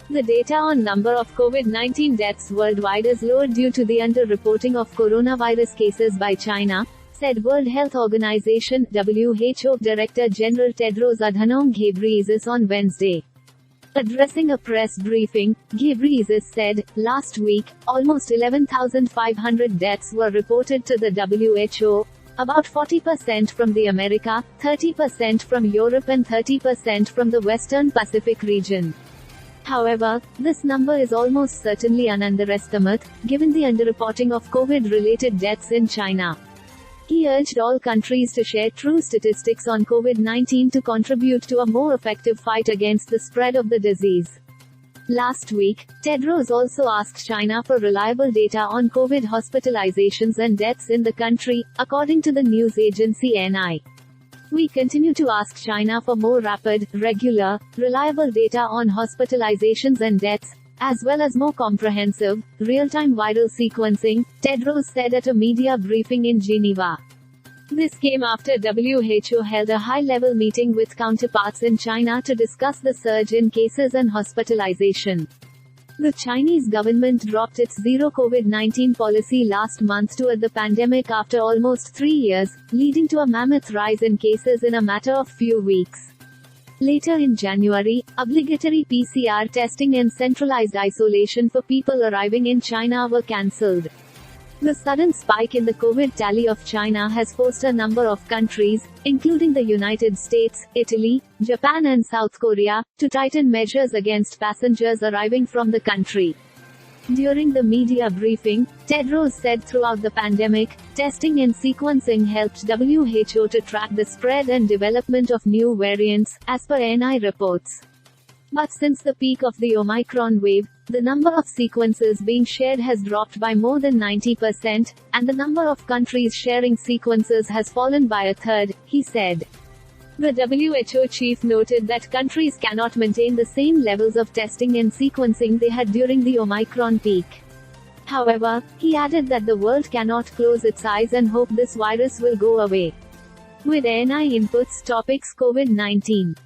The data on number of COVID-19 deaths worldwide is lower due to the underreporting of coronavirus cases by China, said World Health Organization (WHO) Director General Tedros Adhanom Ghebreyesus on Wednesday. Addressing a press briefing, Ghebreyesus said, last week, almost 11,500 deaths were reported to the WHO, about 40% from the America, 30% from Europe and 30% from the Western Pacific region. However, this number is almost certainly an underestimate, given the underreporting of COVID-related deaths in China. He urged all countries to share true statistics on COVID-19 to contribute to a more effective fight against the spread of the disease. Last week, Tedros also asked China for reliable data on COVID hospitalizations and deaths in the country, according to the news agency NI. We continue to ask China for more rapid, regular, reliable data on hospitalizations and deaths, as well as more comprehensive, real-time viral sequencing, Tedros said at a media briefing in Geneva. This came after WHO held a high-level meeting with counterparts in China to discuss the surge in cases and hospitalization. The Chinese government dropped its zero COVID-19 policy last month to end the pandemic after almost 3 years, leading to a mammoth rise in cases in a matter of few weeks. Later in January, obligatory PCR testing and centralized isolation for people arriving in China were cancelled. The sudden spike in the COVID tally of China has forced a number of countries, including the United States, Italy, Japan and South Korea, to tighten measures against passengers arriving from the country. During the media briefing, Tedros said throughout the pandemic, testing and sequencing helped WHO to track the spread and development of new variants, as per NI reports. But since the peak of the Omicron wave, the number of sequences being shared has dropped by more than 90%, and the number of countries sharing sequences has fallen by a third, he said. The WHO chief noted that countries cannot maintain the same levels of testing and sequencing they had during the Omicron peak. However, he added that the world cannot close its eyes and hope this virus will go away. With NI inputs topics COVID-19.